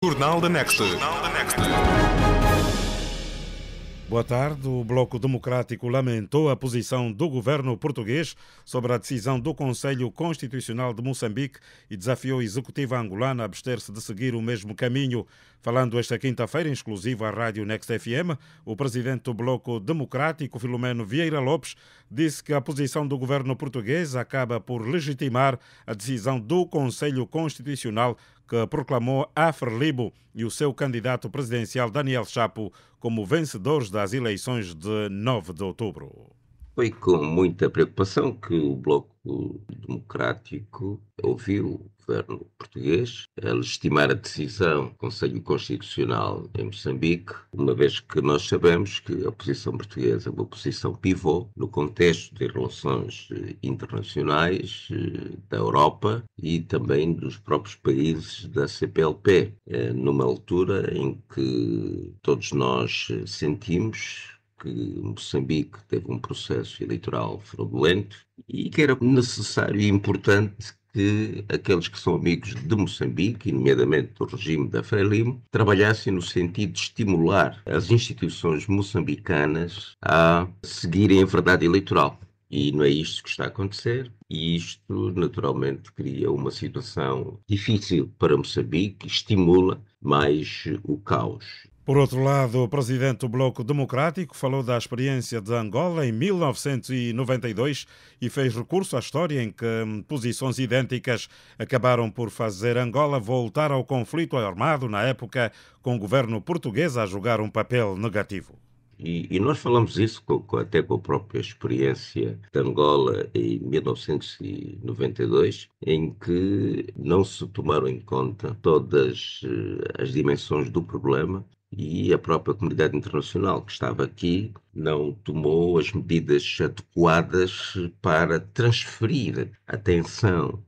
Jornal da Next. Boa tarde. O Bloco Democrático lamentou a posição do governo português sobre a decisão do Conselho Constitucional de Moçambique e desafiou a executiva angolana a abster-se de seguir o mesmo caminho. Falando esta quinta-feira, em exclusivo à Rádio Next FM, o presidente do Bloco Democrático, Filomeno Vieira Lopes, disse que a posição do governo português acaba por legitimar a decisão do Conselho Constitucional que proclamou a Frelibo e o seu candidato presidencial Daniel Chapo como vencedores das eleições de 9 de outubro. Foi com muita preocupação que o Bloco Democrático ouviu o governo português a legitimar a decisão do Conselho Constitucional em Moçambique, uma vez que nós sabemos que a posição portuguesa é uma posição pivô no contexto de relações internacionais da Europa e também dos próprios países da CPLP, numa altura em que todos nós sentimos que Moçambique teve um processo eleitoral fraudulento e que era necessário e importante que aqueles que são amigos de Moçambique, nomeadamente do regime da Frelimo, trabalhassem no sentido de estimular as instituições moçambicanas a seguirem a verdade eleitoral. E não é isto que está a acontecer, e isto naturalmente cria uma situação difícil para Moçambique, estimula mais o caos. Por outro lado, o presidente do Bloco Democrático falou da experiência de Angola em 1992 e fez recurso à história em que posições idênticas acabaram por fazer Angola voltar ao conflito armado na época, com o governo português a jogar um papel negativo. E nós falamos isso até com a própria experiência de Angola em 1992, em que não se tomaram em conta todas as dimensões do problema e a própria comunidade internacional que estava aqui não tomou as medidas adequadas para transferir a tensão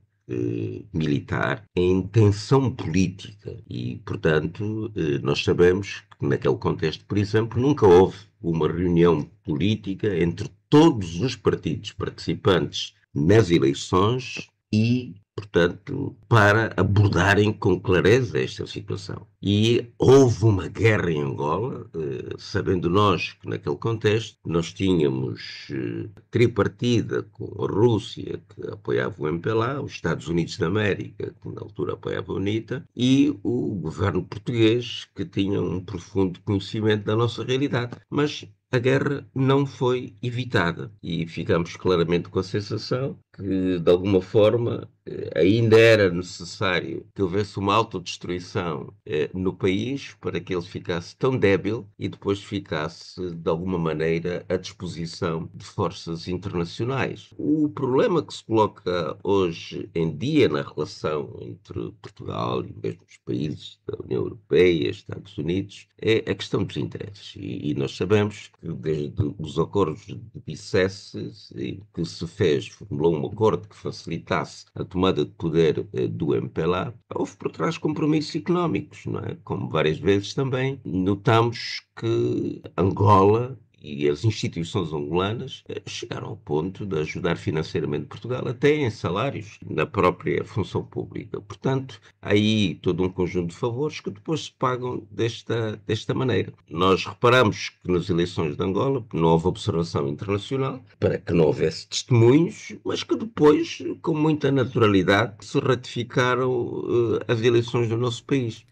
militar em tensão política e, portanto, nós sabemos que naquele contexto, por exemplo, nunca houve uma reunião política entre todos os partidos participantes nas eleições e, portanto, para abordarem com clareza esta situação. E houve uma guerra em Angola, sabendo nós que naquele contexto nós tínhamos tripartida com a Rússia, que apoiava o MPLA, os Estados Unidos da América, que na altura apoiava a UNITA, e o governo português, que tinha um profundo conhecimento da nossa realidade. Mas a guerra não foi evitada e ficamos claramente com a sensação que, de alguma forma, ainda era necessário que houvesse uma autodestruição no país para que ele ficasse tão débil e depois ficasse, de alguma maneira, à disposição de forças internacionais. O problema que se coloca hoje em dia na relação entre Portugal e mesmo os países da União Europeia, Estados Unidos, é a questão dos interesses. E nós sabemos que desde os acordos de Bicesse, que se formulou um acordo que facilitasse a tomada de poder do MPLA, houve por trás compromissos económicos, não é? Como várias vezes também notamos que Angola e as instituições angolanas chegaram ao ponto de ajudar financeiramente Portugal, até em salários, na própria função pública. Portanto, há aí todo um conjunto de favores que depois se pagam desta maneira. Nós reparamos que nas eleições de Angola não houve observação internacional, para que não houvesse testemunhos, mas que depois, com muita naturalidade, se ratificaram as eleições do nosso país.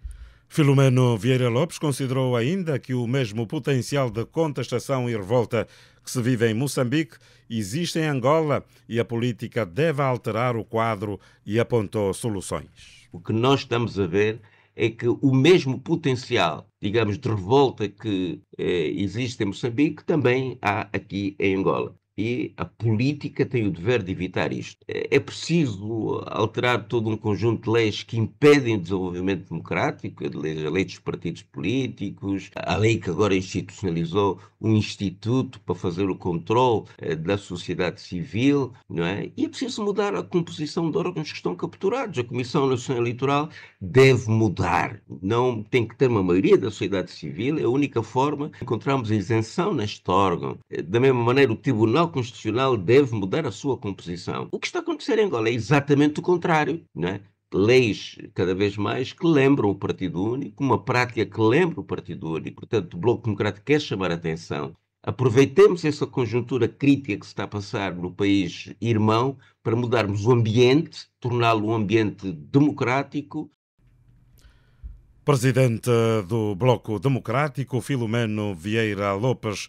Filomeno Vieira Lopes considerou ainda que o mesmo potencial de contestação e revolta que se vive em Moçambique existe em Angola e a política deve alterar o quadro e apontou soluções. O que nós estamos a ver é que o mesmo potencial, digamos, de revolta que existe em Moçambique também há aqui em Angola. E a política tem o dever de evitar isto. É preciso alterar todo um conjunto de leis que impedem o desenvolvimento democrático, a lei dos partidos políticos, a lei que agora institucionalizou um instituto para fazer o controle da sociedade civil, não é? E é preciso mudar a composição de órgãos que estão capturados. A Comissão Nacional Eleitoral deve mudar. Não tem que ter uma maioria da sociedade civil, é a única forma de encontrarmos a isenção neste órgão. Da mesma maneira, o Tribunal Constitucional deve mudar a sua composição. O que está a acontecer em Angola é exatamente o contrário, não é? leis cada vez mais que lembram o Partido Único, uma prática que lembra o Partido Único. Portanto, o Bloco Democrático quer chamar a atenção. Aproveitemos essa conjuntura crítica que se está a passar no país irmão para mudarmos o ambiente, torná-lo um ambiente democrático. Presidente do Bloco Democrático, Filomeno Vieira Lopes.